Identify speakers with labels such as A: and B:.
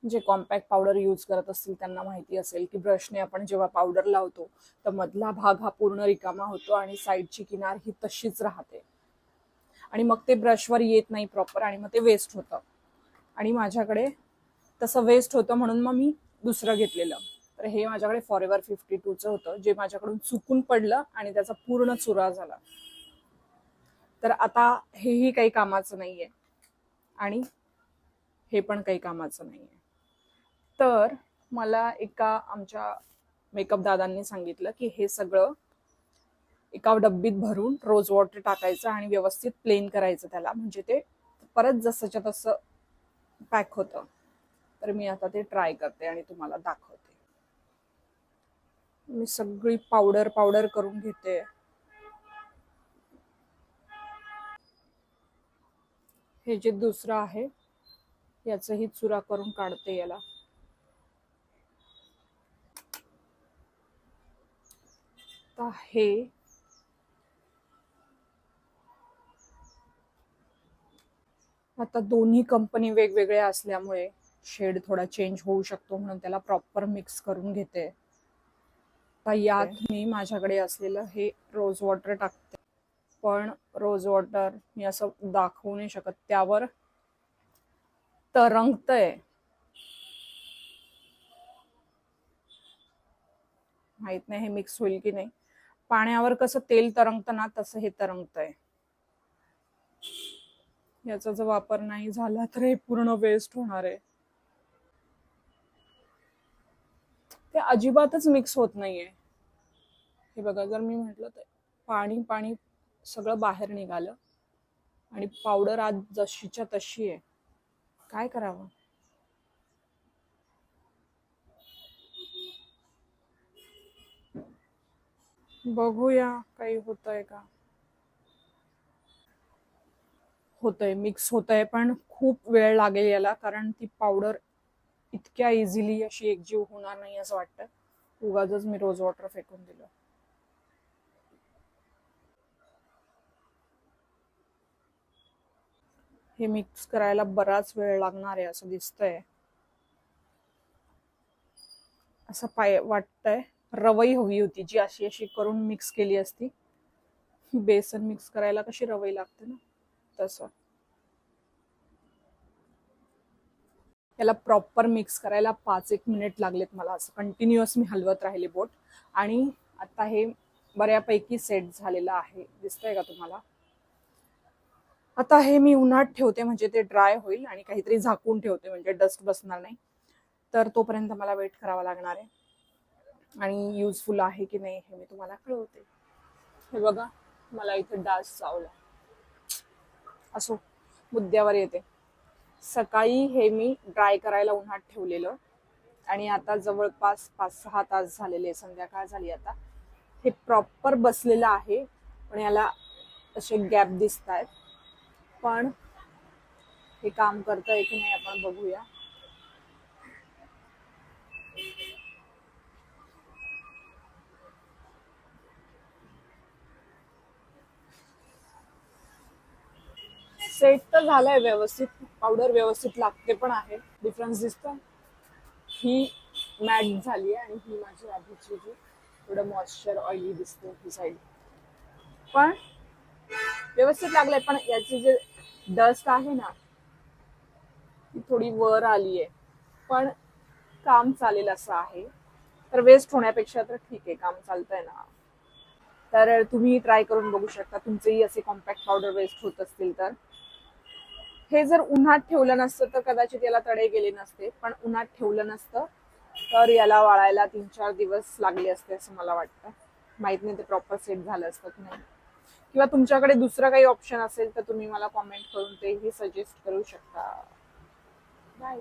A: जे compact powder use करत असतील त्यांना माहिती असेल की ब्रशने आपण जेव्हा पावडर लावतो तर मधला भाग हा पूर्ण रिकामा होतो आणि साईडची किनार ही तशीच राहते आणि मग ते ब्रशवर येत नाही प्रॉपर आणि मग ते वेस्ट होतं. आणि माझ्याकडे तसं वेस्ट होतं म्हणून मग मी दुसरं घेतलेलं. तर हे माझ्याकडे फॉरएव्हर 52चं होतं, जे माझ्याकडून चुकून पडलं आणि त्याचा पूर्ण चुरा झाला. तर आता हेही काही कामाचं नाहीये आणि हे पण काही कामाचं नाहीये. तर मला एका आमच्या मेकअप दादांनी सांगितलं की हे सगळं एका डब्बीत भरून रोज वॉटर टाकायचं आणि व्यवस्थित प्लेन करायचं त्याला, म्हणजे ते परत जसंच्या तसं पॅक होतं. तर मी आता ते ट्राय करते आणि तुम्हाला दाखवते. मी सगळी पावडर पावडर करून घेते. हे जे दुसरं आहे याचंही चुरा करून काढते याला. तर हे आता दोन्ही कंपनी वेगवेगळ्या असल्यामुळे शेड थोडा चेंज होऊ शकतो म्हणून त्याला प्रॉपर मिक्स करून घेते. आता यात मी माझ्याकडे असलेलं हे रोज वॉटर टाकते. पण रोज वॉटर मी असं दाखवू नाही शकत, त्यावर तरंगतंय. माहित नाही हे मिक्स होईल की नाही. पाण्यावर कसं तेल तरंगतं ना तसं हे तरंगतंय. याचा जर वापर नाही झाला तर हे पूर्ण वेस्ट होणार आहे. ते अजिबातच मिक्स होत नाहीये. हे बघा, जर मी म्हटलं तर पाणी पाणी सगळं बाहेर निघालं आणि पावडर आज जशीच्या तशी आहे. काय करावं? बघूया काही होतंय का. होतंय, मिक्स होतंय, पण खूप वेळ लागेल याला, कारण ती पावडर इतक्या इझिली अशी एकजीव होणार नाही असं वाटतं. उगाचच मी रोज वॉटर फेकून दिलं. हे मिक्स करायला बराच वेळ लागणार आहे असं दिसतंय. असं वाटतंय रवई हवी होती, जी अशी अशी करून मिक्स केली असती. बेसन मिक्स करायला कशी रवई लागते ना तसं. याला प्रॉपर मिक्स करायला 5-1 मिनिट लागलेत मला. असं कंटिन्युअस मी हलवत राहिले बोट. आणि आता हे बऱ्यापैकी सेट झालेलं आहे. दिसतंय का तुम्हाला? आता हे मी उन्हात ठेवते म्हणजे ते ड्राय होईल आणि काहीतरी झाकून ठेवते म्हणजे डस्ट बसणार नाही. तर तोपर्यंत मला वेट करावा लागणार आहे. आणि युजफुल आहे की नाही हे मी तुम्हाला कळवते. हे बघा, मला इथे डास चावला. असो, मुद्द्यावर येते. सकाळी हे मी ड्राय करायला उन्हात ठेवलेलं आणि आता जवळपास 5-6 तास झालेले, संध्याकाळ झाली आता. हे प्रॉपर बसलेलं आहे, पण याला असे गॅप दिसत आहेत. पण हे काम करतंय की नाही आपण बघूया. सेट तर झालंय व्यवस्थित, पावडर व्यवस्थित लागते पण आहे. डिफरन्स दिसतो. ही मॅट झाली आहे आणि ही माझी आधीची जी थोडं मॉइश्चर ऑइली दिसते ही साईड. पण व्यवस्थित लागलंय. पण याची जे डस्ट आहे ना ती थोडी वर आली आहे, पण काम चालेल असं आहे. तर वेस्ट होण्यापेक्षा तर ठीक आहे, काम चालतंय ना. तर तुम्ही ट्राय करून बघू शकता. तुमचेही असे कॉम्पॅक्ट पावडर वेस्ट होत असतील तर. हे जर उन्हात ठेवलं नसतं तर कदाचित याला तडे गेले नसते, पण उन्हात ठेवलं नसतं तर याला वाळायला 3-4 दिवस लागले असते असं मला वाटतं. माहित नाही ते प्रॉपर सेट झालं असतं की नाही. किंवा तुमच्याकडे दुसरा काही ऑप्शन असेल तर तुम्ही मला कॉमेंट करून तेही सजेस्ट करू शकता. बाय.